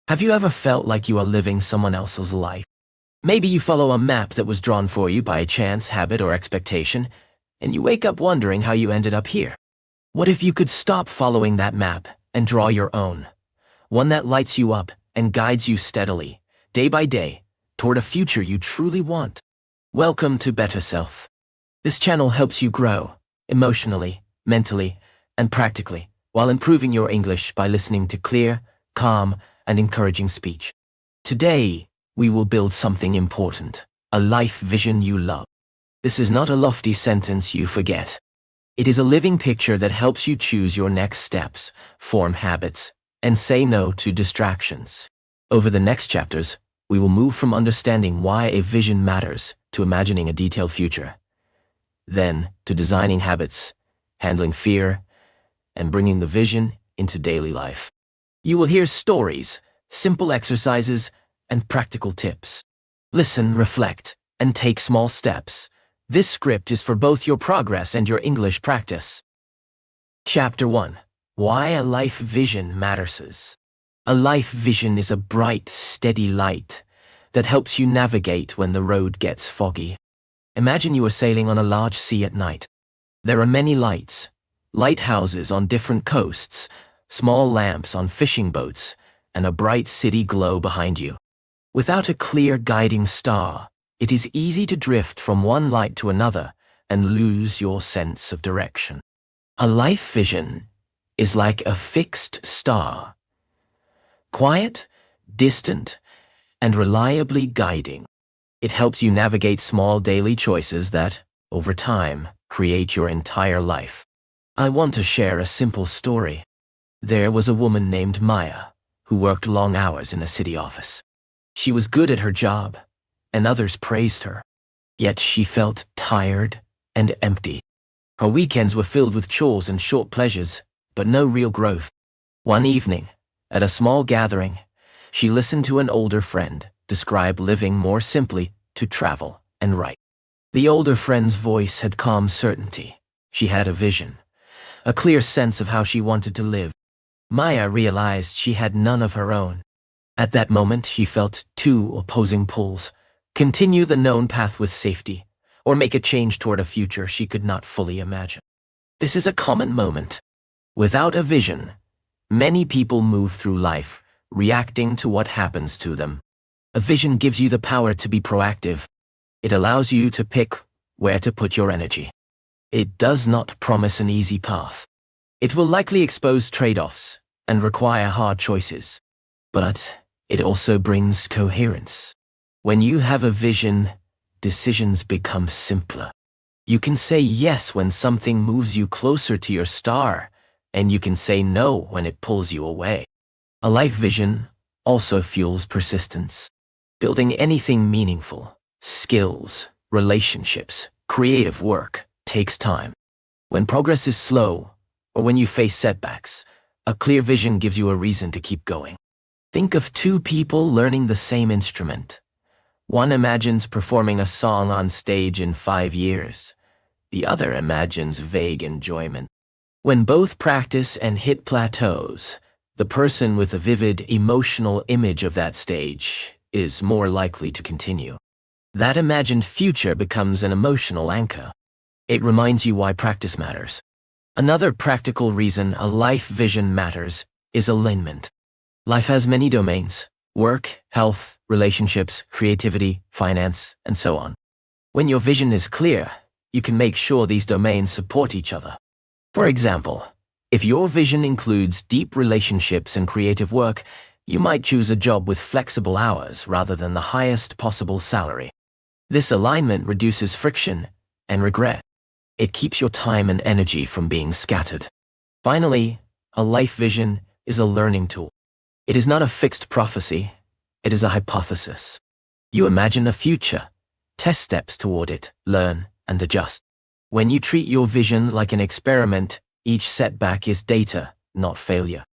Have you ever felt like you are living someone else's life? Maybe you follow a map that was drawn for you by chance, habit, or expectation, and you wake up wondering how you ended up here. What if you could stop following that map and draw your own? One that lights you up and guides you steadily, day by day, toward a future you truly want. Welcome to BetterSelf. This channel helps you grow, emotionally, mentally, and practically, while improving your English by listening to clear, calm, and encouraging speech. Today, we will build something important, a life vision you love. This is not a lofty sentence you forget. It is a living picture that helps you choose your next steps, form habits, and say no to distractions. Over the next chapters, we will move from understanding why a vision matters to imagining a detailed future, then to designing habits, handling fear, and bringing the vision into daily life. You will hear stories, simple exercises, and practical tips. Listen, reflect, and take small steps. This script is for both your progress and your English practice. Chapter 1. Why a life vision matters. A life vision is a bright, steady light that helps you navigate when the road gets foggy. Imagine you are sailing on a large sea at night. There are many lights, lighthouses on different coasts, small lamps on fishing boats, and a bright city glow behind you. Without a clear guiding star, it is easy to drift from one light to another and lose your sense of direction. A life vision is like a fixed star, quiet, distant, and reliably guiding. It helps you navigate small daily choices that, over time, create your entire life. I want to share a simple story. There was a woman named Maya who worked long hours in a city office. She was good at her job, and others praised her. Yet she felt tired and empty. Her weekends were filled with chores and short pleasures, but no real growth. One evening, at a small gathering, she listened to an older friend describe living more simply to travel and write. The older friend's voice had calm certainty. She had a vision, a clear sense of how she wanted to live. Maya realized she had none of her own. At that moment, she felt two opposing pulls: continue the known path with safety, or make a change toward a future she could not fully imagine. This is a common moment. Without a vision, many people move through life, reacting to what happens to them. A vision gives you the power to be proactive. It allows you to pick where to put your energy. It does not promise an easy path. It will likely expose trade-offs and require hard choices. But it also brings coherence. When you have a vision, decisions become simpler. You can say yes when something moves you closer to your star, and you can say no when it pulls you away. A life vision also fuels persistence. Building anything meaningful, skills, relationships, creative work, takes time. When progress is slow, or when you face setbacks, a clear vision gives you a reason to keep going. Think of two people learning the same instrument. One imagines performing a song on stage in 5 years. The other imagines vague enjoyment. When both practice and hit plateaus, the person with a vivid emotional image of that stage is more likely to continue. That imagined future becomes an emotional anchor. It reminds you why practice matters. Another practical reason a life vision matters is alignment. Life has many domains: work, health, relationships, creativity, finance, and so on. When your vision is clear, you can make sure these domains support each other. For example, if your vision includes deep relationships and creative work, you might choose a job with flexible hours rather than the highest possible salary. This alignment reduces friction and regret. It keeps your time and energy from being scattered. Finally, a life vision is a learning tool. It is not a fixed prophecy, it is a hypothesis. You imagine a future, test steps toward it, learn, and adjust. When you treat your vision like an experiment, each setback is data, not failure.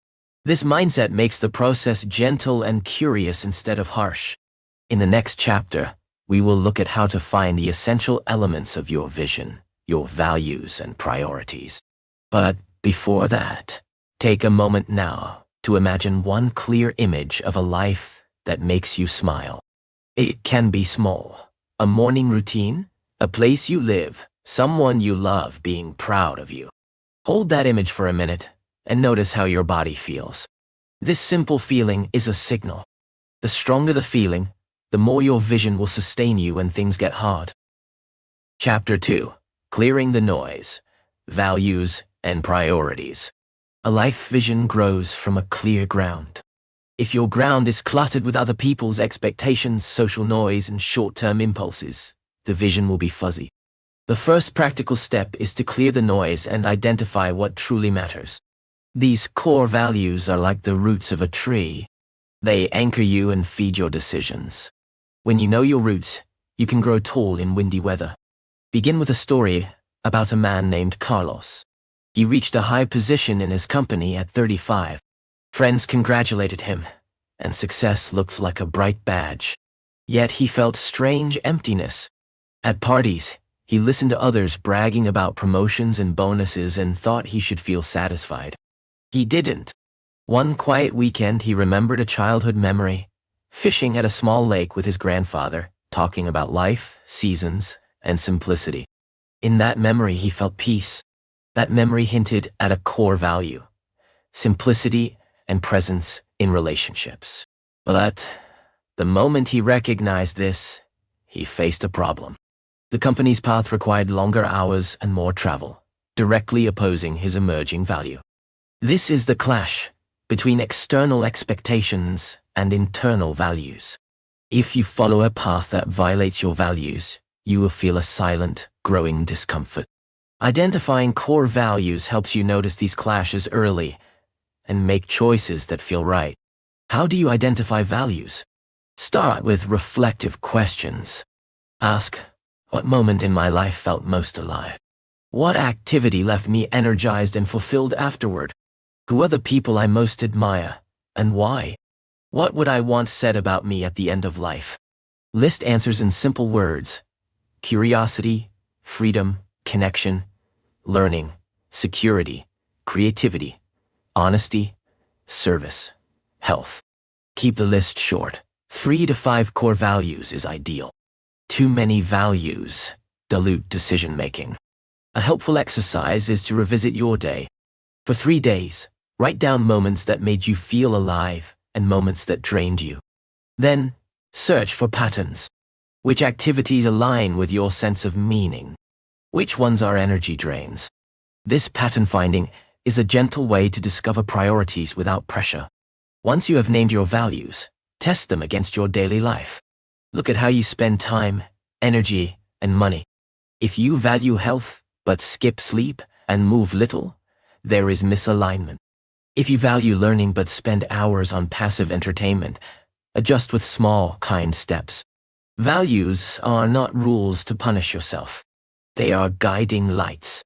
This mindset makes the process gentle and curious instead of harsh. In the next chapter, we will look at how to find the essential elements of your vision, your values and priorities. But before that, take a moment now to imagine one clear image of a life that makes you smile. It can be small, a morning routine, a place you live, someone you love being proud of you. Hold that image for a minute and notice how your body feels. This simple feeling is a signal. The stronger the feeling, the more your vision will sustain you when things get hard. Chapter 2. Clearing the Noise, Values and Priorities. A life vision grows from a clear ground. If your ground is cluttered with other people's expectations, social noise, and short-term impulses, the vision will be fuzzy. The first practical step is to clear the noise and identify what truly matters. These core values are like the roots of a tree. They anchor you and feed your decisions. When you know your roots, you can grow tall in windy weather. Begin with a story about a man named Carlos. He reached a high position in his company at 35. Friends congratulated him, and success looked like a bright badge. Yet he felt strange emptiness. At parties, he listened to others bragging about promotions and bonuses and thought he should feel satisfied. He didn't. One quiet weekend, he remembered a childhood memory, fishing at a small lake with his grandfather, talking about life, seasons, and simplicity. In that memory, he felt peace. That memory hinted at a core value: simplicity and presence in relationships. But the moment he recognized this, he faced a problem. The company's path required longer hours and more travel, directly opposing his emerging value. This is the clash between external expectations and internal values. If you follow a path that violates your values, you will feel a silent, growing discomfort. Identifying core values helps you notice these clashes early and make choices that feel right. How do you identify values? Start with reflective questions. Ask, what moment in my life felt most alive? What activity left me energized and fulfilled afterward? Who are the people I most admire, and why? What would I want said about me at the end of life? List answers in simple words: curiosity, freedom, connection, learning, security, creativity, honesty, service, health. Keep the list short. 3 to 5 core values is ideal. Too many values dilute decision-making. A helpful exercise is to revisit your day. For 3 days, write down moments that made you feel alive and moments that drained you. Then, search for patterns. Which activities align with your sense of meaning? Which ones are energy drains? This pattern finding is a gentle way to discover priorities without pressure. Once you have named your values, test them against your daily life. Look at how you spend time, energy, and money. If you value health, but skip sleep and move little, there is misalignment. If you value learning but spend hours on passive entertainment, adjust with small, kind steps. Values are not rules to punish yourself. They are guiding lights.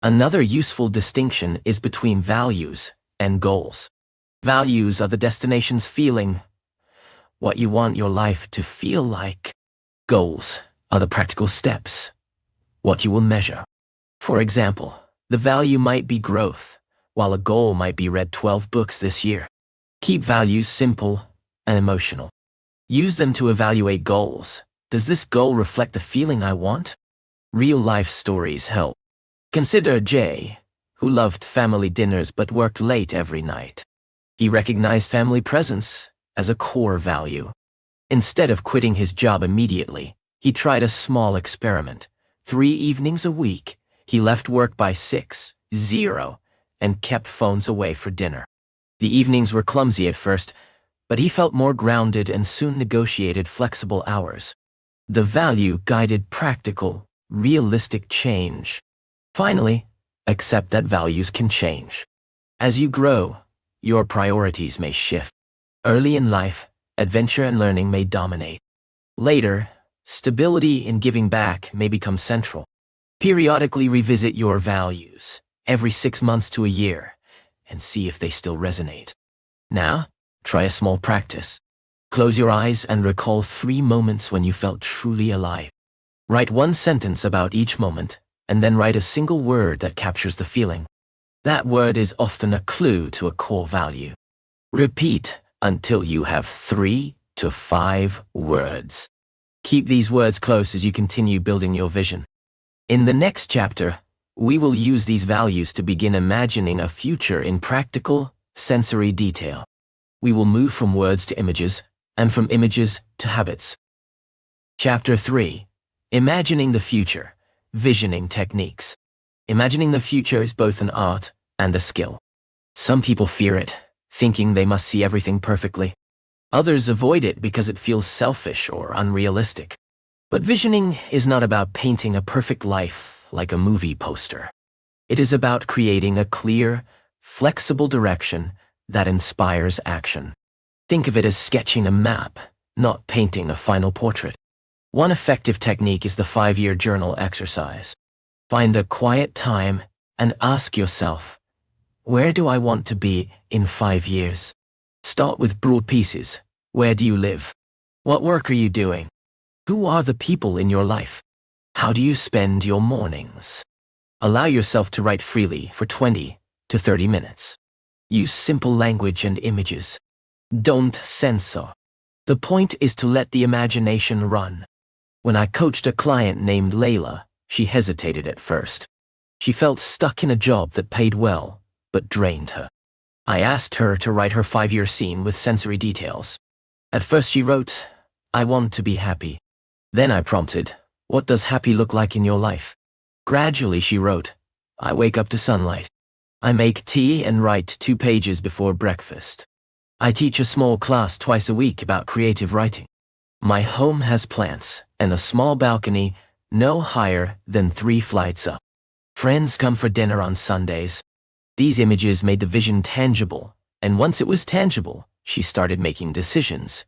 Another useful distinction is between values and goals. Values are the destination's feeling, what you want your life to feel like. Goals are the practical steps, what you will measure. For example, the value might be growth, while a goal might be read 12 books this year. Keep values simple and emotional. Use them to evaluate goals. Does this goal reflect the feeling I want? Real-life stories help. Consider Jay, who loved family dinners but worked late every night. He recognized family presence as a core value. Instead of quitting his job immediately, he tried a small experiment. 3 evenings a week, he left work by 6:00 and kept phones away for dinner. The evenings were clumsy at first, but he felt more grounded and soon negotiated flexible hours. The value guided practical, realistic change. Finally, accept that values can change. As you grow, your priorities may shift. Early in life, adventure and learning may dominate. Later, stability and giving back may become central. Periodically revisit your values, every 6 months to a year, and see if they still resonate. Now, try a small practice. Close your eyes and recall 3 moments when you felt truly alive. Write 1 sentence about each moment, and then write a single word that captures the feeling. That word is often a clue to a core value. Repeat until you have 3 to 5 words. Keep these words close as you continue building your vision. In the next chapter, we will use these values to begin imagining a future in practical, sensory detail. We will move from words to images, and from images to habits. Chapter 3. Imagining the future, visioning techniques. Imagining the future is both an art and a skill. Some people fear it, thinking they must see everything perfectly. Others avoid it because it feels selfish or unrealistic. But visioning is not about painting a perfect life like a movie poster. It is about creating a clear, flexible direction that inspires action. Think of it as sketching a map, not painting a final portrait. One effective technique is the 5-year journal exercise. Find a quiet time and ask yourself, where do I want to be in 5 years? Start with broad pieces. Where do you live? What work are you doing? Who are the people in your life? How do you spend your mornings? Allow yourself to write freely for 20 to 30 minutes. Use simple language and images. Don't censor. The point is to let the imagination run. When I coached a client named Layla, she hesitated at first. She felt stuck in a job that paid well, but drained her. I asked her to write her 5-year scene with sensory details. At first she wrote, "I want to be happy." Then I prompted, "What does happy look like in your life?" Gradually she wrote, "I wake up to sunlight. I make tea and write 2 pages before breakfast. I teach a small class twice a week about creative writing. My home has plants and a small balcony no higher than 3 flights up. Friends come for dinner on Sundays." These images made the vision tangible, and once it was tangible, she started making decisions,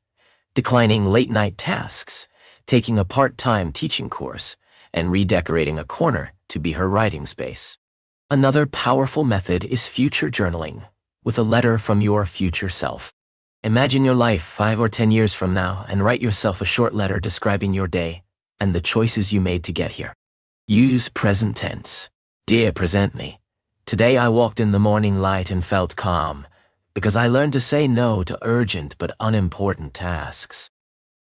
declining late-night tasks, taking a part-time teaching course, and redecorating a corner to be her writing space. Another powerful method is future journaling, with a letter from your future self. Imagine your life 5 or 10 years from now and write yourself a short letter describing your day and the choices you made to get here. Use present tense. Dear present me, today I walked in the morning light and felt calm because I learned to say no to urgent but unimportant tasks.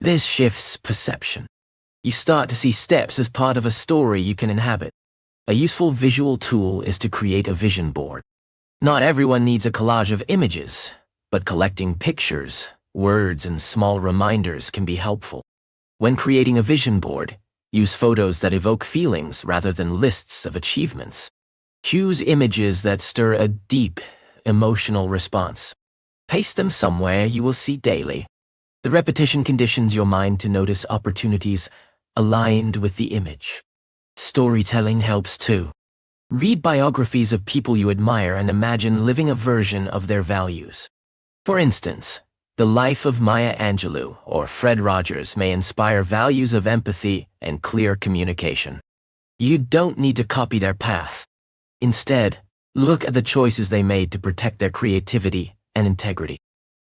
This shifts perception. You start to see steps as part of a story you can inhabit. A useful visual tool is to create a vision board. Not everyone needs a collage of images, but collecting pictures, words, and small reminders can be helpful. When creating a vision board, use photos that evoke feelings rather than lists of achievements. Choose images that stir a deep, emotional response. Paste them somewhere you will see daily. The repetition conditions your mind to notice opportunities aligned with the image. Storytelling helps too. Read biographies of people you admire and imagine living a version of their values. For instance, the life of Maya Angelou or Fred Rogers may inspire values of empathy and clear communication. You don't need to copy their path. Instead, look at the choices they made to protect their creativity and integrity.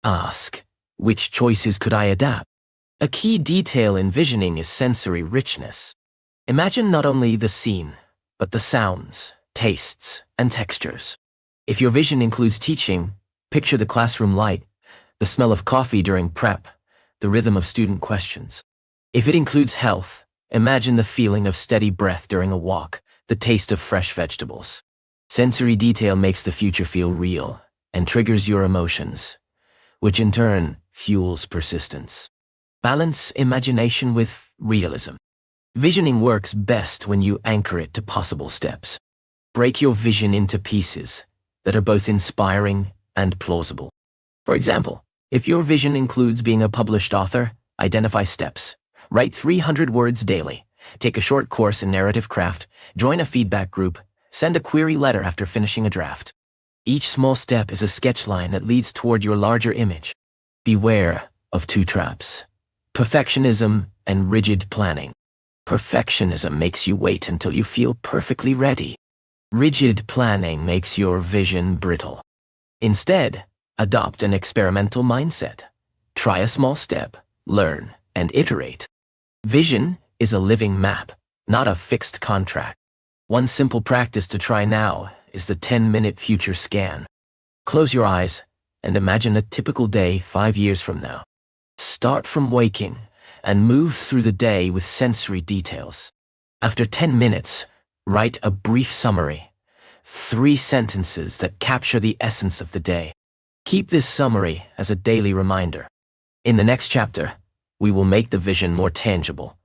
Ask, which choices could I adapt? A key detail in visioning is sensory richness. Imagine not only the scene, but the sounds, tastes, and textures. If your vision includes teaching, picture the classroom light, the smell of coffee during prep, the rhythm of student questions. If it includes health, imagine the feeling of steady breath during a walk, the taste of fresh vegetables. Sensory detail makes the future feel real and triggers your emotions, which in turn fuels persistence. Balance imagination with realism. Visioning works best when you anchor it to possible steps. Break your vision into pieces that are both inspiring and plausible. For example, if your vision includes being a published author, identify steps. Write 300 words daily. Take a short course in narrative craft. Join a feedback group. Send a query letter after finishing a draft. Each small step is a sketch line that leads toward your larger image. Beware of 2 traps: perfectionism and rigid planning. Perfectionism makes you wait until you feel perfectly ready. Rigid planning makes your vision brittle. Instead, adopt an experimental mindset. Try a small step, learn, and iterate. Vision is a living map, not a fixed contract. One simple practice to try now is the 10-minute future scan. Close your eyes and imagine a typical day 5 years from now. Start from waking and move through the day with sensory details. After 10 minutes, write a brief summary, 3 sentences that capture the essence of the day. Keep this summary as a daily reminder. In the next chapter, we will make the vision more tangible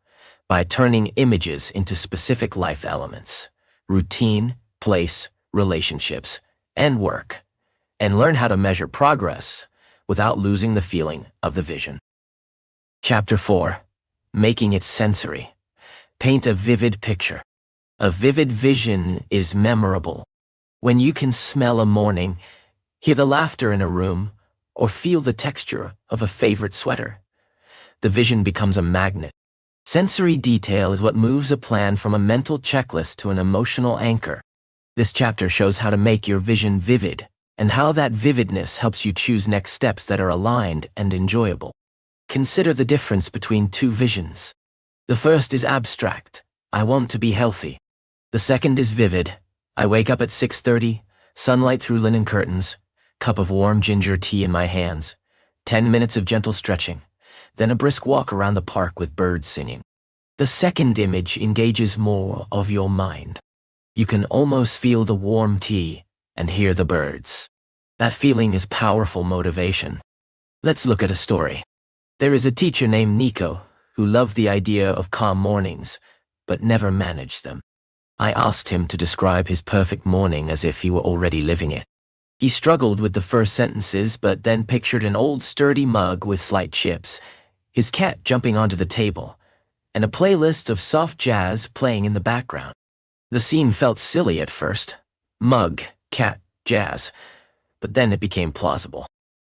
by turning images into specific life elements, routine, place, relationships, and work, and learn how to measure progress without losing the feeling of the vision. Chapter 4. Making it sensory. Paint a vivid picture. A vivid vision is memorable. When you can smell a morning, hear the laughter in a room, or feel the texture of a favorite sweater, the vision becomes a magnet. Sensory detail is what moves a plan from a mental checklist to an emotional anchor. This chapter shows how to make your vision vivid, and how that vividness helps you choose next steps that are aligned and enjoyable. Consider the difference between 2 visions. The first is abstract. I want to be healthy. The second is vivid. I wake up at 6:30, sunlight through linen curtains, cup of warm ginger tea in my hands, 10 minutes of gentle stretching, then a brisk walk around the park with birds singing. The second image engages more of your mind. You can almost feel the warm tea and hear the birds. That feeling is powerful motivation. Let's look at a story. There is a teacher named Nico who loved the idea of calm mornings, but never managed them. I asked him to describe his perfect morning as if he were already living it. He struggled with the first sentences, but then pictured an old sturdy mug with slight chips, his cat jumping onto the table, and a playlist of soft jazz playing in the background. The scene felt silly at first. Mug, cat, jazz. But then it became plausible.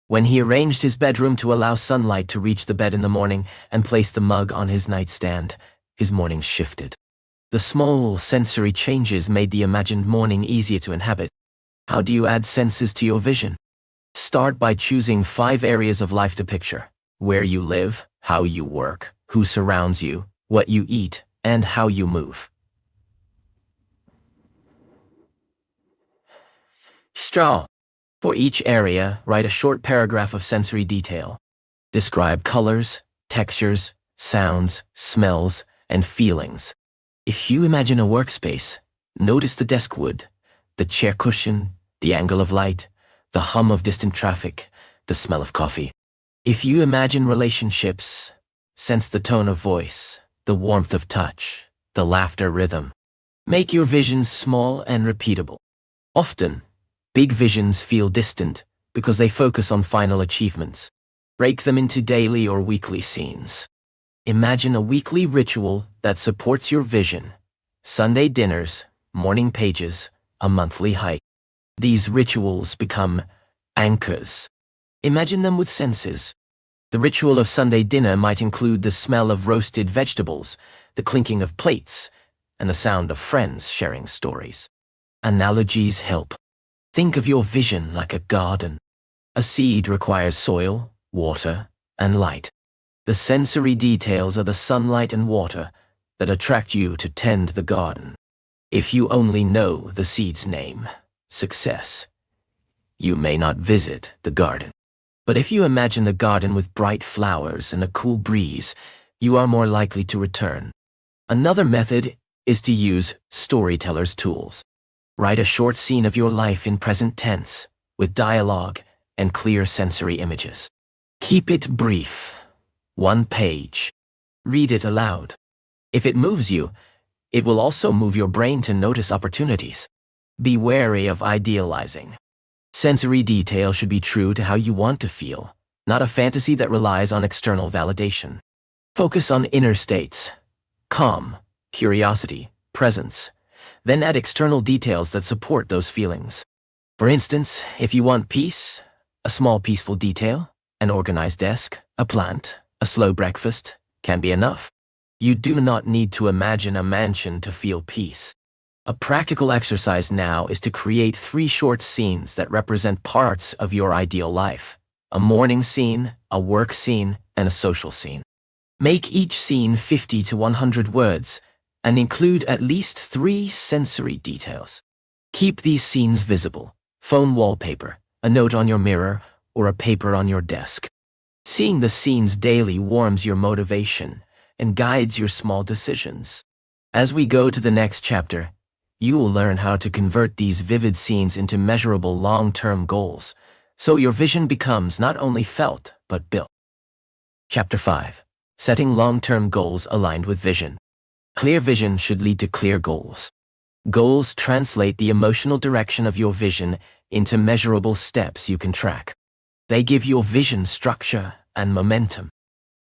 When he arranged his bedroom to allow sunlight to reach the bed in the morning and placed the mug on his nightstand, his mornings shifted. The small sensory changes made the imagined morning easier to inhabit. How do you add senses to your vision? Start by choosing 5 areas of life to picture: where you live, how you work, who surrounds you, what you eat, and how you move. Straw. For each area, write a short paragraph of sensory detail. Describe colors, textures, sounds, smells, and feelings. If you imagine a workspace, notice the desk wood, the chair cushion, the angle of light, the hum of distant traffic, the smell of coffee. If you imagine relationships, sense the tone of voice, the warmth of touch, the laughter rhythm. Make your visions small and repeatable. Often, big visions feel distant because they focus on final achievements. Break them into daily or weekly scenes. Imagine a weekly ritual that supports your vision. Sunday dinners, morning pages, a monthly hike. These rituals become anchors. Imagine them with senses. The ritual of Sunday dinner might include the smell of roasted vegetables, the clinking of plates, and the sound of friends sharing stories. Analogies help. Think of your vision like a garden. A seed requires soil, water, and light. The sensory details are the sunlight and water that attract you to tend the garden. If you only know the seed's name, success, you may not visit the garden. But if you imagine the garden with bright flowers and a cool breeze, you are more likely to return. Another method is to use storyteller's tools. Write a short scene of your life in present tense, with dialogue and clear sensory images. Keep it brief. 1 page. Read it aloud. If it moves you, it will also move your brain to notice opportunities. Be wary of idealizing. Sensory detail should be true to how you want to feel, not a fantasy that relies on external validation. Focus on inner states: calm, curiosity, presence. Then add external details that support those feelings. For instance, if you want peace, a small peaceful detail, an organized desk, a plant, a slow breakfast, can be enough. You do not need to imagine a mansion to feel peace. A practical exercise now is to create 3 short scenes that represent parts of your ideal life: a morning scene, a work scene, and a social scene. Make each scene 50 to 100 words and include at least 3 sensory details. Keep these scenes visible: phone wallpaper, a note on your mirror, or a paper on your desk. Seeing the scenes daily warms your motivation and guides your small decisions. As we go to the next chapter, you will learn how to convert these vivid scenes into measurable long-term goals, so your vision becomes not only felt, but built. Chapter 5. Setting long-term goals aligned with vision. Clear vision should lead to clear goals. Goals translate the emotional direction of your vision into measurable steps you can track. They give your vision structure and momentum.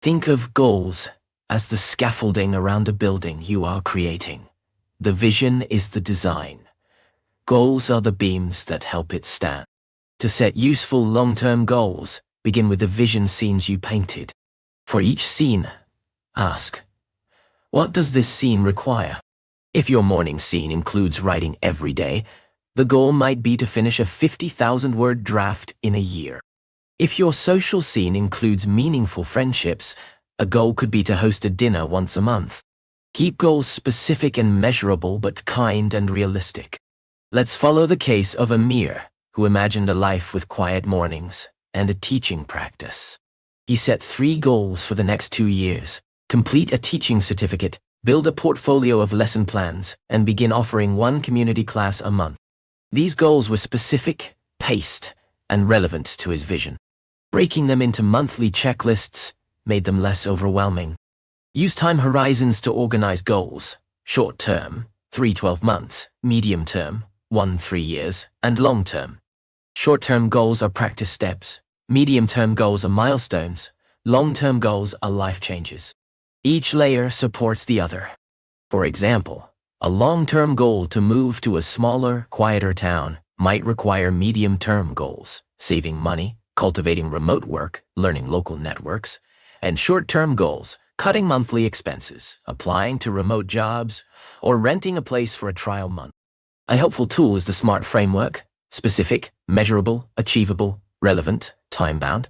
Think of goals as the scaffolding around a building you are creating. The vision is the design. Goals are the beams that help it stand. To set useful long-term goals, begin with the vision scenes you painted. For each scene, ask, what does this scene require? If your morning scene includes writing every day, the goal might be to finish a 50,000-word draft in a year. If your social scene includes meaningful friendships, a goal could be to host a dinner once a month. Keep goals specific and measurable, but kind and realistic. Let's follow the case of Amir, who imagined a life with quiet mornings and a teaching practice. He set 3 goals for the next 2 years: complete a teaching certificate, build a portfolio of lesson plans, and begin offering 1 community class a month. These goals were specific, paced, and relevant to his vision. Breaking them into monthly checklists made them less overwhelming. Use time horizons to organize goals: short term, 3-12 months, medium term, 1-3 years, and long term. Short-term goals are practice steps, medium-term goals are milestones, long-term goals are life changes. Each layer supports the other. For example, a long-term goal to move to a smaller, quieter town might require medium-term goals: saving money, cultivating remote work, learning local networks, and short-term goals: cutting monthly expenses, applying to remote jobs, or renting a place for a trial month. A helpful tool is the SMART framework: specific, measurable, achievable, relevant, time-bound.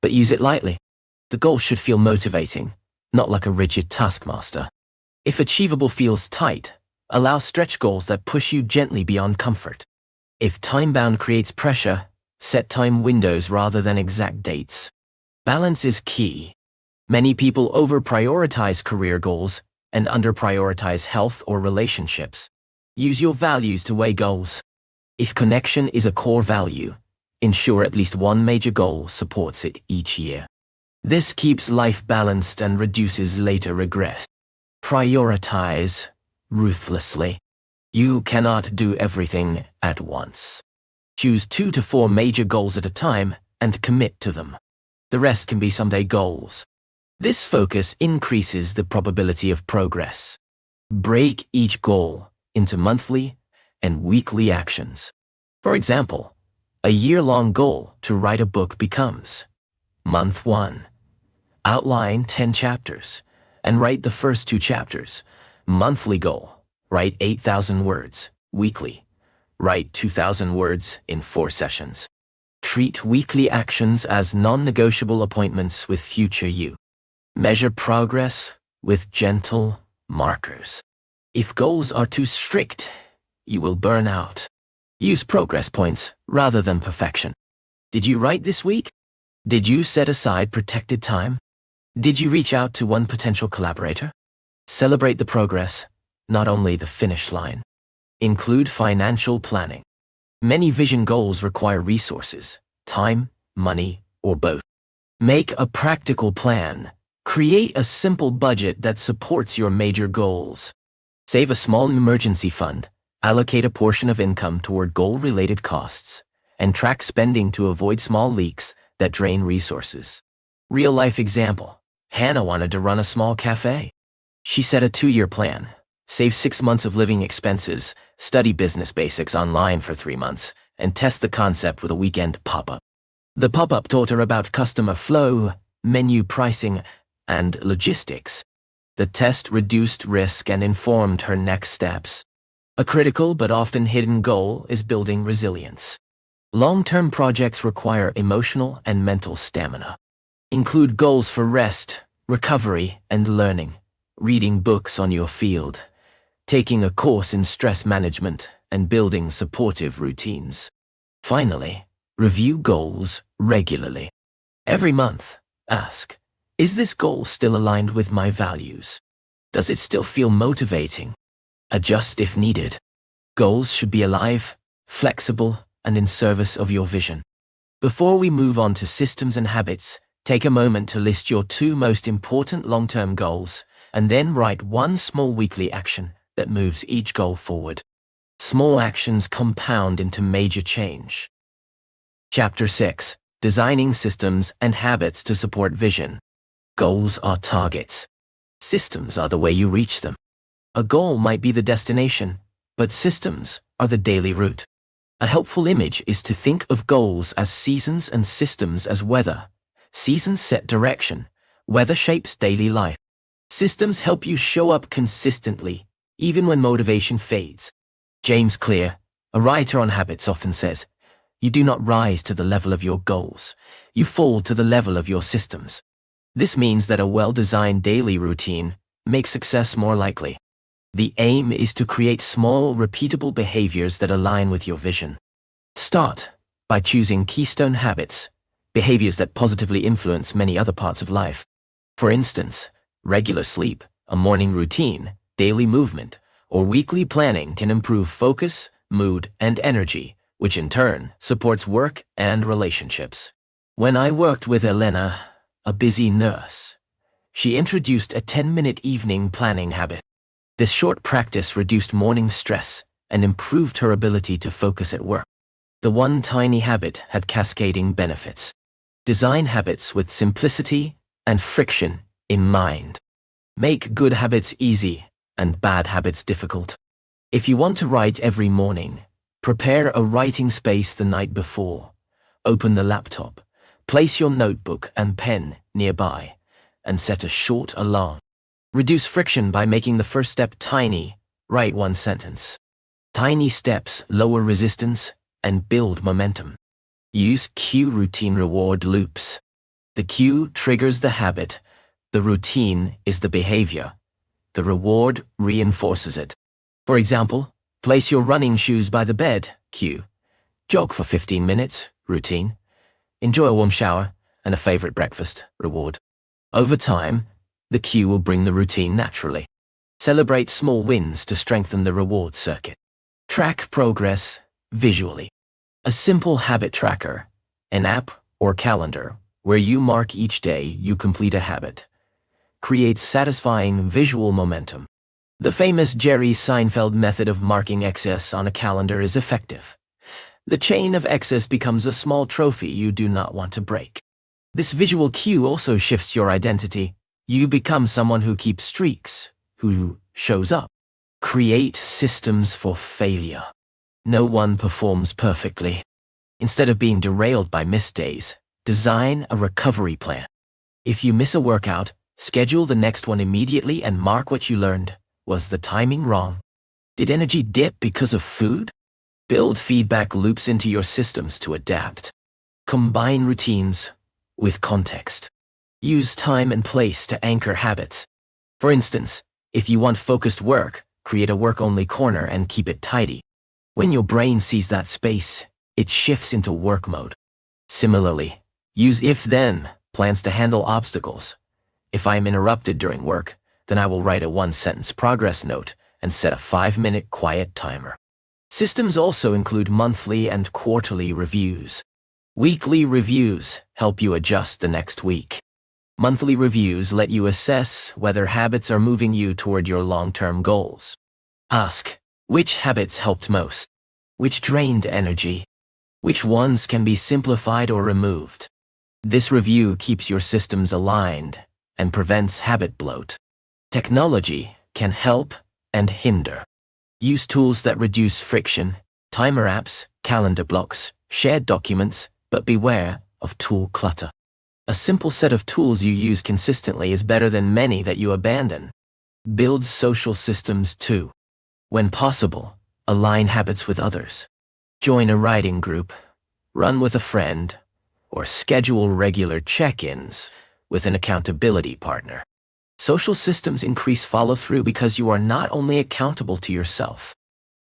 But use it lightly. The goal should feel motivating, not like a rigid taskmaster. If achievable feels tight, allow stretch goals that push you gently beyond comfort. If time-bound creates pressure, set time windows rather than exact dates. Balance is key. Many people over-prioritize career goals and under-prioritize health or relationships. Use your values to weigh goals. If connection is a core value, ensure at least 1 major goal supports it each year. This keeps life balanced and reduces later regret. Prioritize ruthlessly. You cannot do everything at once. Choose 2 to 4 major goals at a time and commit to them. The rest can be someday goals. This focus increases the probability of progress. Break each goal into monthly and weekly actions. For example, a year-long goal to write a book becomes: Month 1. Outline 10 chapters and write the first 2 chapters. Monthly goal: write 8,000 words. Weekly: write 2,000 words in 4 sessions. Treat weekly actions as non-negotiable appointments with future you. Measure progress with gentle markers. If goals are too strict, you will burn out. Use progress points rather than perfection. Did you write this week? Did you set aside protected time? Did you reach out to 1 potential collaborator? Celebrate the progress, not only the finish line. Include financial planning. Many vision goals require resources: time, money, or both. Make a practical plan. Create a simple budget that supports your major goals. Save a small emergency fund. Allocate a portion of income toward goal-related costs, and track spending to avoid small leaks that drain resources. Real-life example: Hannah wanted to run a small cafe. She set a 2-year plan: save 6 months of living expenses, study business basics online for 3 months, and test the concept with a weekend pop-up. The pop-up taught her about customer flow, menu pricing, and logistics. The test reduced risk and informed her next steps. A critical but often hidden goal is building resilience. Long-term projects require emotional and mental stamina. Include goals for rest, recovery, and learning. Reading books on your field, taking a course in stress management, and building supportive routines. Finally, Review goals regularly. Every month, ask, is this goal still aligned with my values? Does it still feel motivating? Adjust if needed. Goals should be alive, flexible, and in service of your vision. Before we move on to systems and habits, take a moment to list your 2 most important long-term goals, and then write 1 small weekly action that moves each goal forward. Small actions compound into major change. Chapter 6. Designing Systems and Habits to Support Vision. Goals are targets. Systems are the way you reach them. A goal might be the destination, but systems are the daily route. A helpful image is to think of goals as seasons and systems as weather. Seasons set direction. Weather shapes daily life. Systems help you show up consistently, even when motivation fades. James Clear, a writer on habits, often says, "You do not rise to the level of your goals. You fall to the level of your systems." This means that a well-designed daily routine makes success more likely. The aim is to create small, repeatable behaviors that align with your vision. Start by choosing keystone habits, behaviors that positively influence many other parts of life. For instance, regular sleep, a morning routine, daily movement, or weekly planning can improve focus, mood, and energy, which in turn supports work and relationships. When I worked with Elena, a busy nurse, she introduced a 10-minute evening planning habit. This short practice reduced morning stress and improved her ability to focus at work. The one tiny habit had cascading benefits. Design habits with simplicity and friction in mind. Make good habits easy and bad habits difficult. If you want to write every morning, prepare a writing space the night before. Open the laptop, place your notebook and pen nearby, and set a short alarm. Reduce friction by making the first step tiny. Write 1 sentence. Tiny steps lower resistance and build momentum. Use cue routine reward loops. The cue triggers the habit. The routine is the behavior. The reward reinforces it. For example, place your running shoes by the bed. Cue. Jog for 15 minutes. Routine. Enjoy a warm shower and a favorite breakfast. Reward. Over time, the cue will bring the routine naturally. Celebrate small wins to strengthen the reward circuit. Track progress visually. A simple habit tracker, an app or calendar where you mark each day you complete a habit, creates satisfying visual momentum. The famous Jerry Seinfeld method of marking excess on a calendar is effective. The chain of excess becomes a small trophy you do not want to break. This visual cue also shifts your identity. You become someone who keeps streaks, who shows up. Create systems for failure. No one performs perfectly. Instead of being derailed by missed days, design a recovery plan. If you miss a workout, schedule the next one immediately and mark what you learned. Was the timing wrong? Did energy dip because of food? Build feedback loops into your systems to adapt. Combine routines with context. Use time and place to anchor habits. For instance, if you want focused work, create a work-only corner and keep it tidy. When your brain sees that space, it shifts into work mode. Similarly, use if-then plans to handle obstacles. If I am interrupted during work, then I will write a 1-sentence progress note and set a 5-minute quiet timer. Systems also include monthly and quarterly reviews. Weekly reviews help you adjust the next week. Monthly reviews let you assess whether habits are moving you toward your long-term goals. Ask, which habits helped most? Which drained energy? Which ones can be simplified or removed? This review keeps your systems aligned and prevents habit bloat. Technology can help and hinder. Use tools that reduce friction, timer apps, calendar blocks, shared documents, but beware of tool clutter. A simple set of tools you use consistently is better than many that you abandon. Build social systems too. When possible, align habits with others. Join a writing group, run with a friend, or schedule regular check-ins with an accountability partner. Social systems increase follow-through because you are not only accountable to yourself.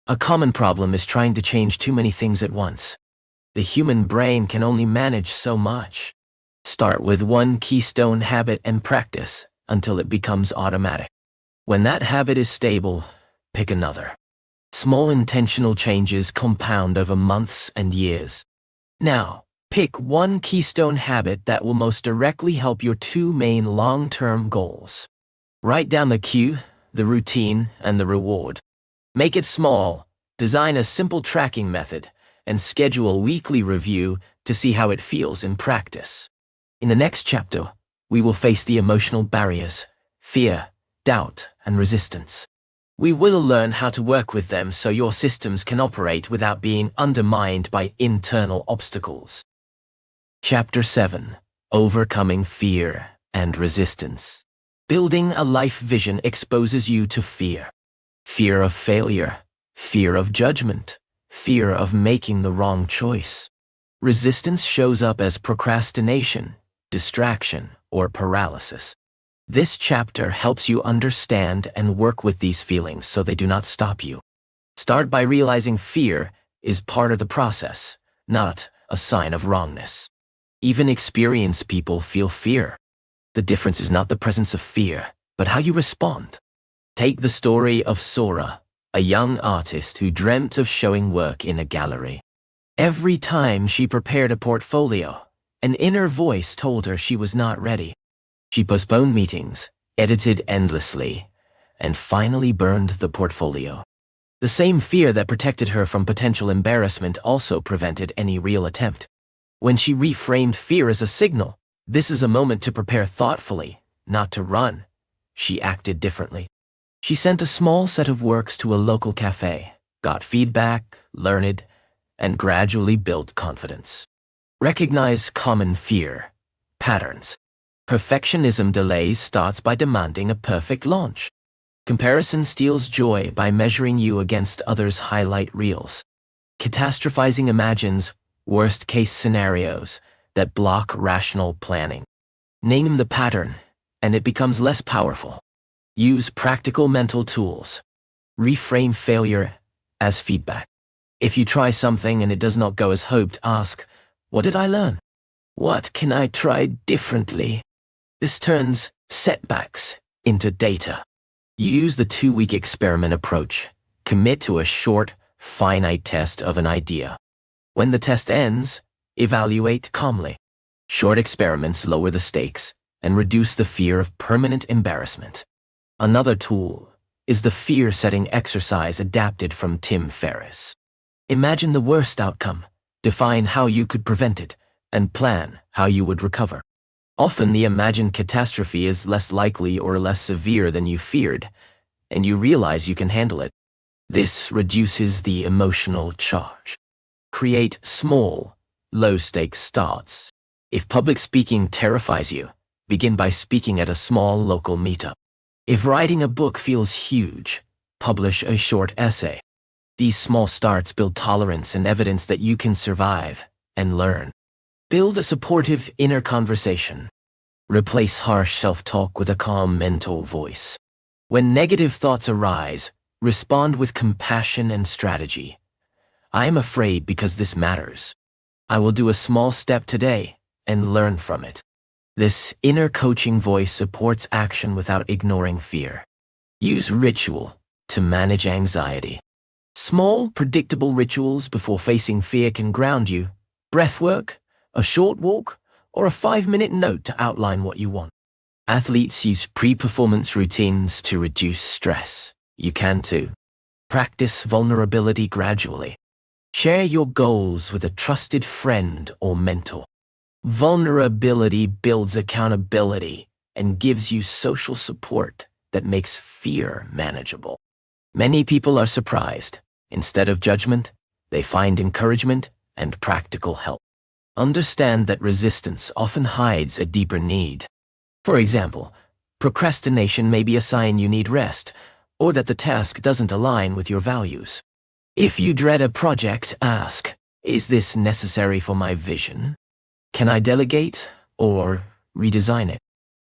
A common problem is trying to change too many things at once. The human brain can only manage so much. Start with one keystone habit and practice until it becomes automatic. When that habit is stable, pick another. Small intentional changes compound over months and years. Now, pick one keystone habit that will most directly help your two main long-term goals. Write down the cue, the routine, and the reward. Make it small, design a simple tracking method, and schedule weekly review to see how it feels in practice. In the next chapter, we will face the emotional barriers, fear, doubt, and resistance. We will learn how to work with them so your systems can operate without being undermined by internal obstacles. Chapter 7: Overcoming Fear and Resistance. Building a life vision exposes you to fear. Fear of failure, fear of judgment, fear of making the wrong choice. Resistance shows up as procrastination, distraction, or paralysis. This chapter helps you understand and work with these feelings so they do not stop you. Start by realizing fear is part of the process, not a sign of wrongness. Even experienced people feel fear. The difference is not the presence of fear, but how you respond. Take the story of Sora, a young artist who dreamt of showing work in a gallery. Every time she prepared a portfolio, an inner voice told her she was not ready. She postponed meetings, edited endlessly, and finally burned the portfolio. The same fear that protected her from potential embarrassment also prevented any real attempt. When she reframed fear as a signal, this is a moment to prepare thoughtfully, not to run, she acted differently. She sent a small set of works to a local cafe, got feedback, learned, and gradually built confidence. Recognize common fear patterns. Perfectionism delays starts by demanding a perfect launch. Comparison steals joy by measuring you against others' highlight reels. Catastrophizing imagines worst-case scenarios that block rational planning. Name the pattern, and it becomes less powerful. Use practical mental tools. Reframe failure as feedback. If you try something and it does not go as hoped, ask, "What did I learn? What can I try differently?" This turns setbacks into data. Use the 2-week experiment approach. Commit to a short, finite test of an idea. When the test ends, evaluate calmly. Short experiments lower the stakes and reduce the fear of permanent embarrassment. Another tool is the fear-setting exercise adapted from Tim Ferriss. Imagine the worst outcome, define how you could prevent it, and plan how you would recover. Often the imagined catastrophe is less likely or less severe than you feared, and you realize you can handle it. This reduces the emotional charge. Create small, low-stakes starts. If public speaking terrifies you, begin by speaking at a small local meetup. If writing a book feels huge, publish a short essay. These small starts build tolerance and evidence that you can survive and learn. Build a supportive inner conversation. Replace harsh self-talk with a calm mental voice. When negative thoughts arise, respond with compassion and strategy. I am afraid because this matters. I will do a small step today and learn from it. This inner coaching voice supports action without ignoring fear. Use ritual to manage anxiety. Small, predictable rituals before facing fear can ground you. Breath work, a short walk, or a 5-minute note to outline what you want. Athletes use pre-performance routines to reduce stress. You can too. Practice vulnerability gradually. Share your goals with a trusted friend or mentor. Vulnerability builds accountability and gives you social support that makes fear manageable. Many people are surprised. Instead of judgment, they find encouragement and practical help. Understand that resistance often hides a deeper need. For example, procrastination may be a sign you need rest, or that the task doesn't align with your values. If you dread a project, ask, "Is this necessary for my vision? Can I delegate or redesign it?"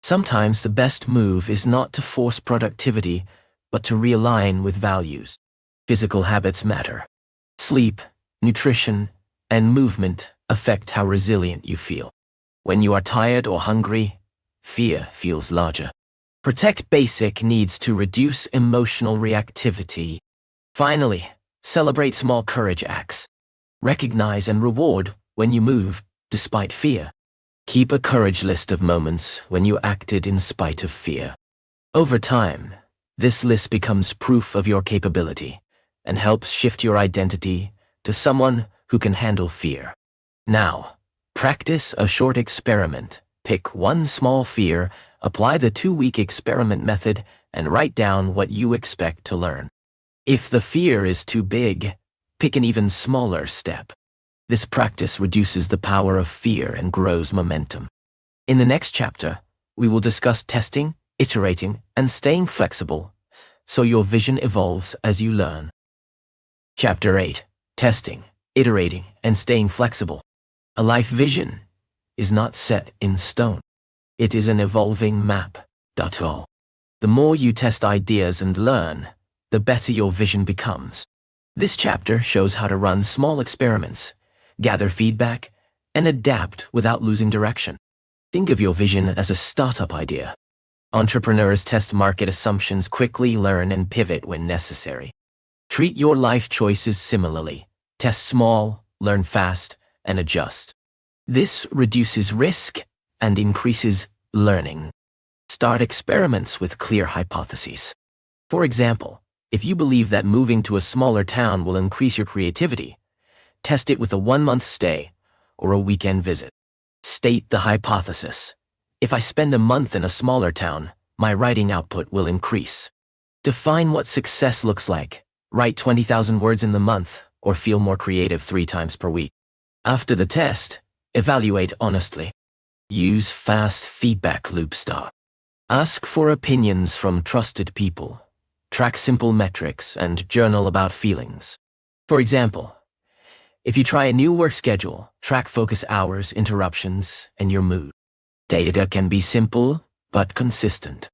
Sometimes the best move is not to force productivity, but to realign with values. Physical habits matter. Sleep, nutrition, and movement affect how resilient you feel. When you are tired or hungry, fear feels larger. Protect basic needs to reduce emotional reactivity. Finally, celebrate small courage acts. Recognize and reward when you move, despite fear. Keep a courage list of moments when you acted in spite of fear. Over time, this list becomes proof of your capability and helps shift your identity to someone who can handle fear. Now, practice a short experiment. Pick one small fear, apply the 2-week experiment method, and write down what you expect to learn. If the fear is too big, pick an even smaller step. This practice reduces the power of fear and grows momentum. In the next chapter, we will discuss testing, iterating, and staying flexible, so your vision evolves as you learn. Chapter 8. Testing, iterating, and staying flexible. A life vision is not set in stone. It is an evolving map. The more you test ideas and learn, the better your vision becomes. This chapter shows how to run small experiments, gather feedback, and adapt without losing direction. Think of your vision as a startup idea. Entrepreneurs test market assumptions quickly, learn, and pivot when necessary. Treat your life choices similarly. Test small, learn fast, and adjust. This reduces risk and increases learning. Start experiments with clear hypotheses. For example, if you believe that moving to a smaller town will increase your creativity, test it with a 1-month stay or a weekend visit. State the hypothesis. If I spend a month in a smaller town, my writing output will increase. Define what success looks like. Write 20,000 words in the month or feel more creative 3 times per week. After the test, evaluate honestly. Use fast feedback loop. Ask for opinions from trusted people. Track simple metrics and journal about feelings. For example, if you try a new work schedule, track focus hours, interruptions, and your mood. Data can be simple, but consistent.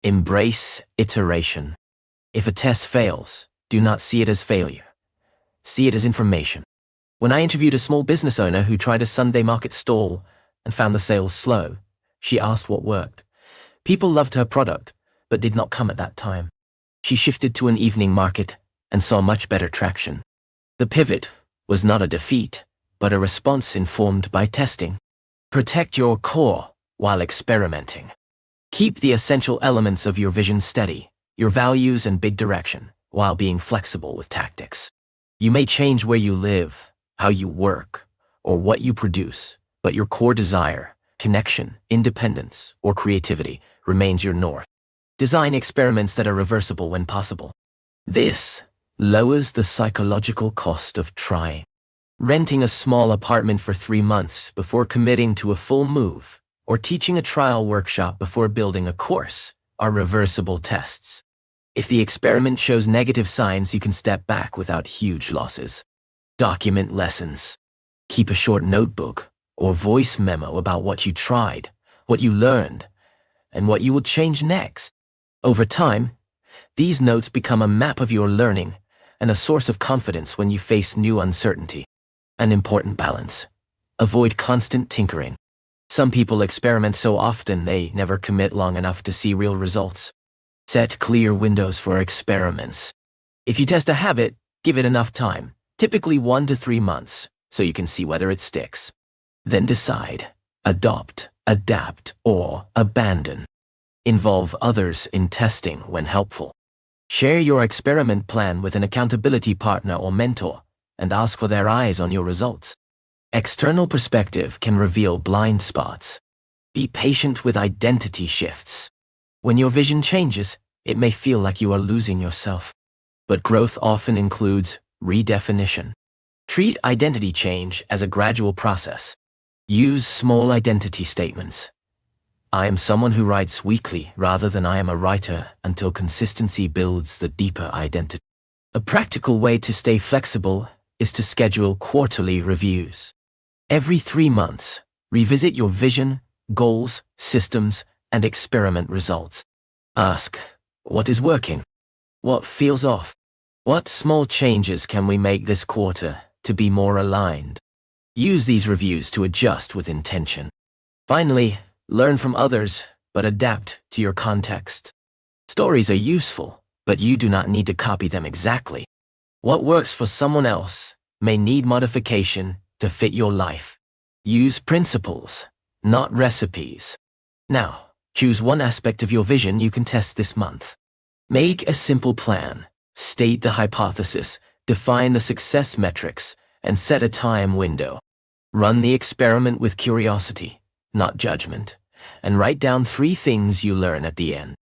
Embrace iteration. If a test fails, do not see it as failure. See it as information. When I interviewed a small business owner who tried a Sunday market stall and found the sales slow, she asked what worked. People loved her product, but did not come at that time. She shifted to an evening market and saw much better traction. The pivot was not a defeat, but a response informed by testing. Protect your core while experimenting. Keep the essential elements of your vision steady, your values and big direction, while being flexible with tactics. You may change where you live, how you work, or what you produce, but your core desire, connection, independence, or creativity remains your north. Design experiments that are reversible when possible. This lowers the psychological cost of trying. Renting a small apartment for 3 months before committing to a full move, or teaching a trial workshop before building a course, are reversible tests. If the experiment shows negative signs, you can step back without huge losses. Document lessons. Keep a short notebook or voice memo about what you tried, what you learned, and what you will change next. Over time, these notes become a map of your learning and a source of confidence when you face new uncertainty. An important balance. Avoid constant tinkering. Some people experiment so often they never commit long enough to see real results. Set clear windows for experiments. If you test a habit, give it enough time, typically 1 to 3 months, so you can see whether it sticks. Then decide, adopt, adapt, or abandon. Involve others in testing when helpful. Share your experiment plan with an accountability partner or mentor, and ask for their eyes on your results. External perspective can reveal blind spots. Be patient with identity shifts. When your vision changes, it may feel like you are losing yourself. But growth often includes redefinition. Treat identity change as a gradual process. Use small identity statements. I am someone who writes weekly rather than I am a writer, until consistency builds the deeper identity. A practical way to stay flexible is to schedule quarterly reviews. Every 3 months, revisit your vision, goals, systems, and experiment results. Ask, what is working? What feels off? What small changes can we make this quarter to be more aligned? Use these reviews to adjust with intention. Finally, learn from others, but adapt to your context. Stories are useful, but you do not need to copy them exactly. What works for someone else may need modification to fit your life. Use principles, not recipes. Now, choose one aspect of your vision you can test this month. Make a simple plan, state the hypothesis, define the success metrics, and set a time window. Run the experiment with curiosity, not judgment, and write down 3 things you learn at the end.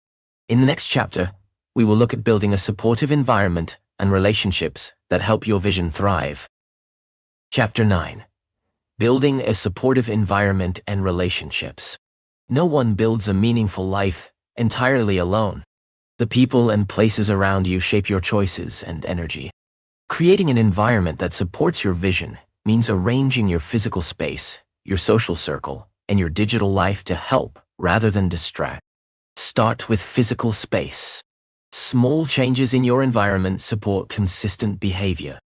In the next chapter, we will look at building a supportive environment and relationships that help your vision thrive. Chapter 9. Building a supportive environment and relationships. No one builds a meaningful life entirely alone. The people and places around you shape your choices and energy. Creating an environment that supports your vision means arranging your physical space, your social circle, and your digital life to help rather than distract. Start with physical space. Small changes in your environment support consistent behavior.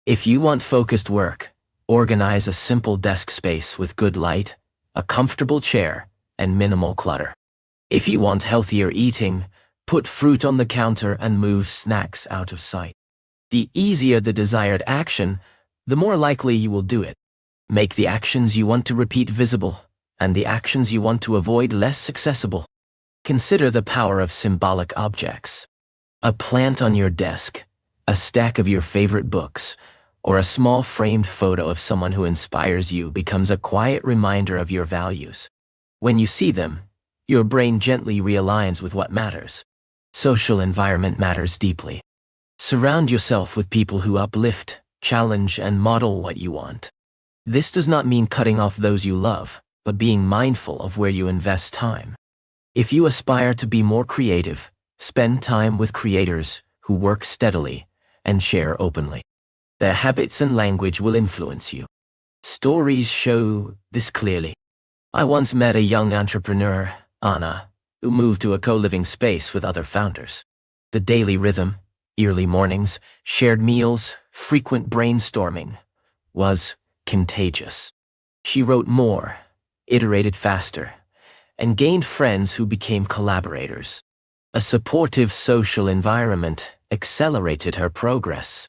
If you want focused work, organize a simple desk space with good light, a comfortable chair, and minimal clutter. If you want healthier eating, put fruit on the counter and move snacks out of sight. The easier the desired action, the more likely you will do it. Make the actions you want to repeat visible, and the actions you want to avoid less accessible. Consider the power of symbolic objects. A plant on your desk, a stack of your favorite books, or a small framed photo of someone who inspires you becomes a quiet reminder of your values. When you see them, your brain gently realigns with what matters. Social environment matters deeply. Surround yourself with people who uplift, challenge, and model what you want. This does not mean cutting off those you love, but being mindful of where you invest time. If you aspire to be more creative, spend time with creators who work steadily and share openly. Their habits and language will influence you. Stories show this clearly. I once met a young entrepreneur, Anna, who moved to a co-living space with other founders. The daily rhythm, early mornings, shared meals, frequent brainstorming, was contagious. She wrote more, iterated faster, and gained friends who became collaborators. A supportive social environment accelerated her progress.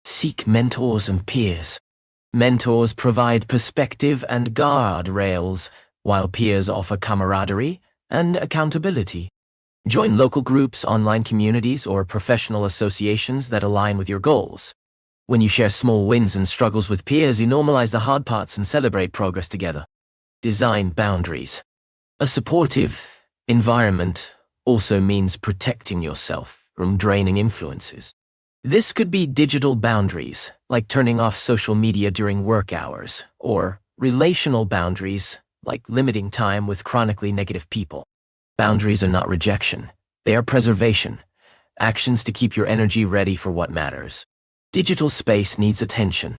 Seek mentors and peers. Mentors provide perspective and guardrails, while peers offer camaraderie and accountability. Join local groups, online communities, or professional associations that align with your goals. When you share small wins and struggles with peers, you normalize the hard parts and celebrate progress together. Design boundaries. A supportive environment also means protecting yourself from draining influences. This could be digital boundaries, like turning off social media during work hours, or relational boundaries, like limiting time with chronically negative people. Boundaries are not rejection, they are preservation, actions to keep your energy ready for what matters. Digital space needs attention.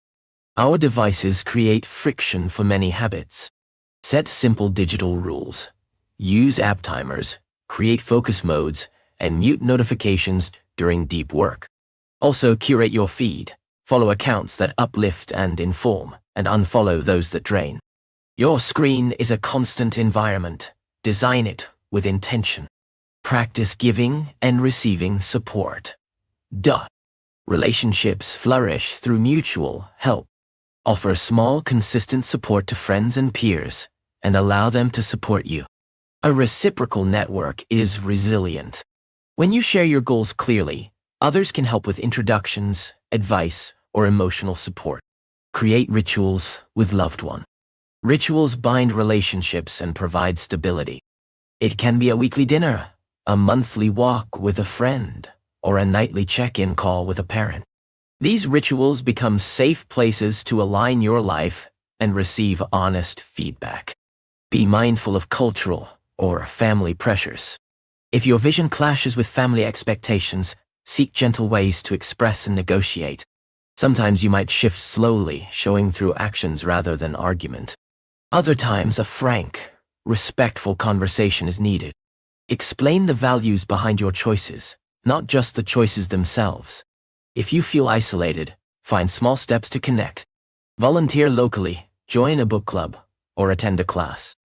Our devices create friction for many habits. Set simple digital rules. Use app timers, create focus modes, and mute notifications during deep work. Also, curate your feed. Follow accounts that uplift and inform, and unfollow those that drain. Your screen is a constant environment. Design it with intention. Practice giving and receiving support. Relationships flourish through mutual help. Offer small, consistent support to friends and peers, and allow them to support you. A reciprocal network is resilient. When you share your goals clearly, others can help with introductions, advice, or emotional support. Create rituals with loved ones. Rituals bind relationships and provide stability. It can be a weekly dinner, a monthly walk with a friend, or a nightly check-in call with a parent. These rituals become safe places to align your life and receive honest feedback. Be mindful of cultural or family pressures. If your vision clashes with family expectations, seek gentle ways to express and negotiate. Sometimes you might shift slowly, showing through actions rather than argument. Other times, a frank, respectful conversation is needed. Explain the values behind your choices, not just the choices themselves. If you feel isolated, find small steps to connect. Volunteer locally, join a book club, or attend a class.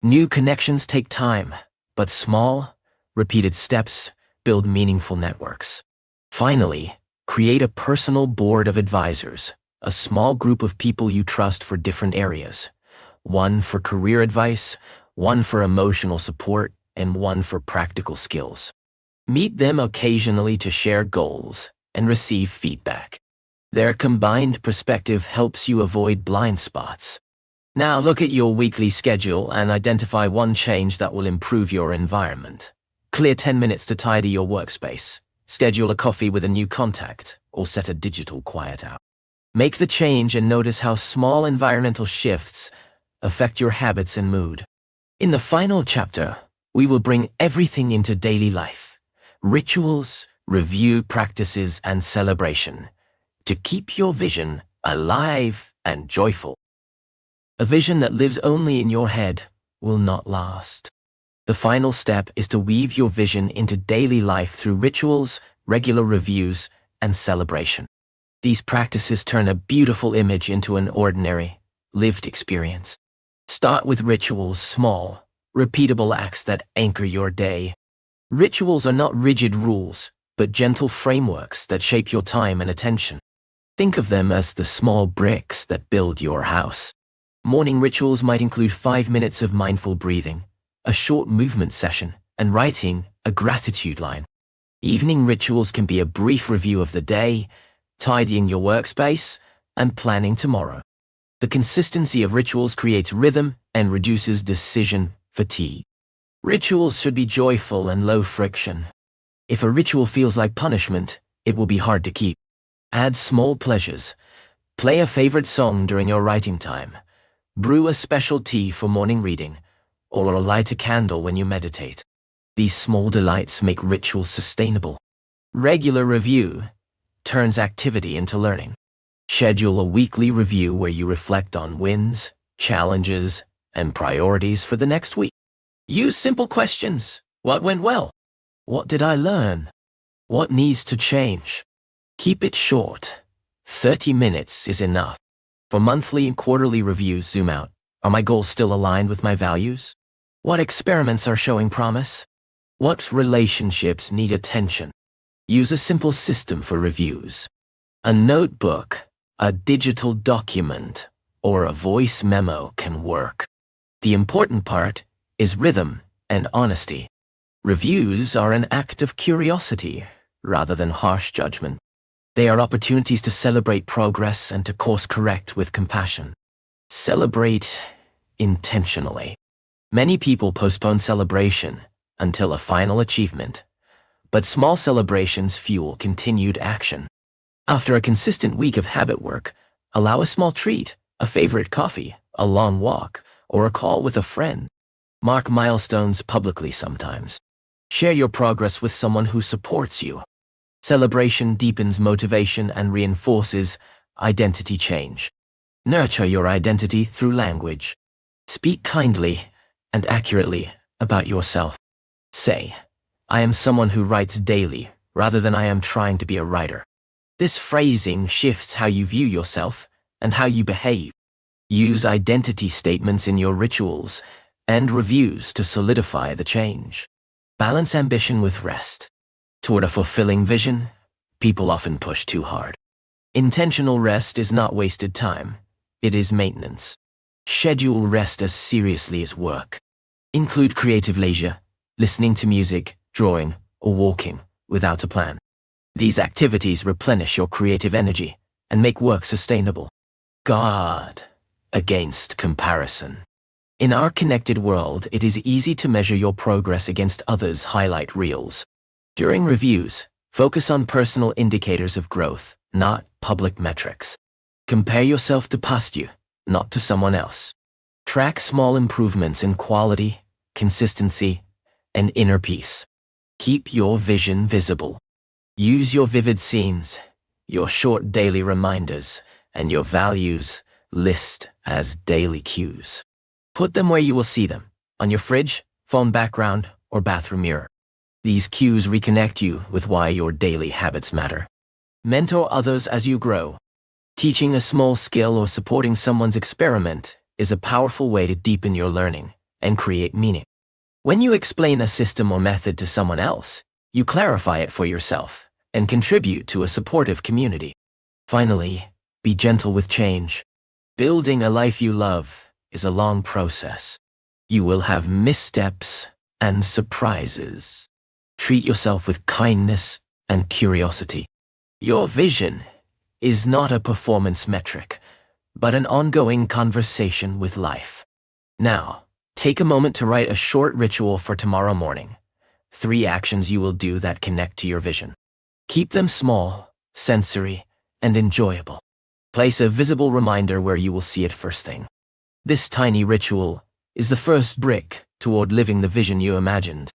New connections take time, but small, repeated steps build meaningful networks. Finally, create a personal board of advisors, a small group of people you trust for different areas. One for career advice, one for emotional support, and one for practical skills. Meet them occasionally to share goals and receive feedback. Their combined perspective helps you avoid blind spots. Now look at your weekly schedule and identify one change that will improve your environment. Clear 10 minutes to tidy your workspace. Schedule a coffee with a new contact, or set a digital quiet hour. Make the change and notice how small environmental shifts affect your habits and mood. In the final chapter, we will bring everything into daily life. Rituals, review practices, and celebration to keep your vision alive and joyful. A vision that lives only in your head will not last. The final step is to weave your vision into daily life through rituals, regular reviews, and celebration. These practices turn a beautiful image into an ordinary, lived experience. Start with rituals, small, repeatable acts that anchor your day. Rituals are not rigid rules, but gentle frameworks that shape your time and attention. Think of them as the small bricks that build your house. Morning rituals might include 5 minutes of mindful breathing, a short movement session, and writing a gratitude line. Evening rituals can be a brief review of the day, tidying your workspace, and planning tomorrow. The consistency of rituals creates rhythm and reduces decision fatigue. Rituals should be joyful and low friction. If a ritual feels like punishment, it will be hard to keep. Add small pleasures. Play a favorite song during your writing time. Brew a special tea for morning reading, or light a candle when you meditate. These small delights make rituals sustainable. Regular review turns activity into learning. Schedule a weekly review where you reflect on wins, challenges, and priorities for the next week. Use simple questions. What went well? What did I learn? What needs to change? Keep it short. 30 minutes is enough. For monthly and quarterly reviews, zoom out. Are my goals still aligned with my values? What experiments are showing promise? What relationships need attention? Use a simple system for reviews. A notebook, a digital document, or a voice memo can work. The important part is rhythm and honesty. Reviews are an act of curiosity rather than harsh judgment. They are opportunities to celebrate progress and to course correct with compassion. Celebrate intentionally. Many people postpone celebration until a final achievement, but small celebrations fuel continued action. After a consistent week of habit work, allow a small treat, a favorite coffee, a long walk, or a call with a friend. Mark milestones publicly sometimes. Share your progress with someone who supports you. Celebration deepens motivation and reinforces identity change. Nurture your identity through language. Speak kindly and accurately about yourself. Say, I am someone who writes daily, rather than I am trying to be a writer. This phrasing shifts how you view yourself and how you behave. Use identity statements in your rituals and reviews to solidify the change. Balance ambition with rest. Toward a fulfilling vision, people often push too hard. Intentional rest is not wasted time. It is maintenance. Schedule rest as seriously as work. Include creative leisure, listening to music, drawing, or walking without a plan. These activities replenish your creative energy and make work sustainable. Guard against comparison. In our connected world, it is easy to measure your progress against others' highlight reels. During reviews, focus on personal indicators of growth, not public metrics. Compare yourself to past you, not to someone else. Track small improvements in quality, consistency, and inner peace. Keep your vision visible. Use your vivid scenes, your short daily reminders, and your values list as daily cues. Put them where you will see them, on your fridge, phone background, or bathroom mirror. These cues reconnect you with why your daily habits matter. Mentor others as you grow. Teaching a small skill or supporting someone's experiment is a powerful way to deepen your learning and create meaning. When you explain a system or method to someone else, you clarify it for yourself and contribute to a supportive community. Finally, be gentle with change. Building a life you love is a long process. You will have missteps and surprises. Treat yourself with kindness and curiosity. Your vision is not a performance metric, but an ongoing conversation with life. Now, take a moment to write a short ritual for tomorrow morning. 3 actions you will do that connect to your vision. Keep them small, sensory, and enjoyable. Place a visible reminder where you will see it first thing. This tiny ritual is the first brick toward living the vision you imagined.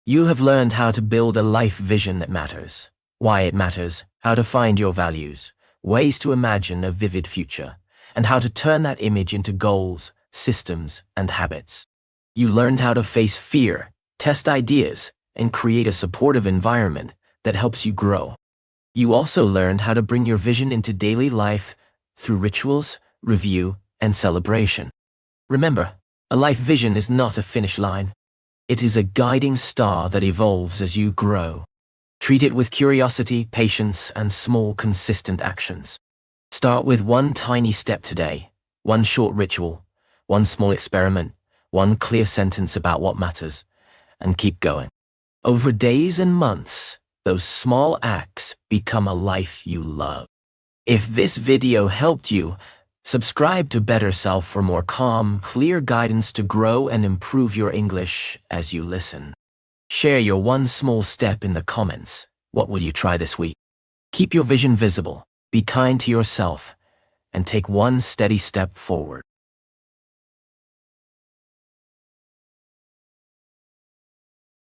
You have learned how to build a life vision that matters, why it matters, how to find your values, ways to imagine a vivid future, and how to turn that image into goals, systems, and habits. You learned how to face fear, test ideas, and create a supportive environment that helps you grow. You also learned how to bring your vision into daily life through rituals, review, and celebration. Remember, a life vision is not a finish line. It is a guiding star that evolves as you grow. Treat it with curiosity, patience, and small, consistent actions. Start with one tiny step today, one short ritual, one small experiment, one clear sentence about what matters, and keep going. Over days and months, those small acts become a life you love. If this video helped you, subscribe to BetterSelf for more calm, clear guidance to grow and improve your English as you listen. Share your one small step in the comments. What will you try this week? Keep your vision visible, be kind to yourself, and take one steady step forward.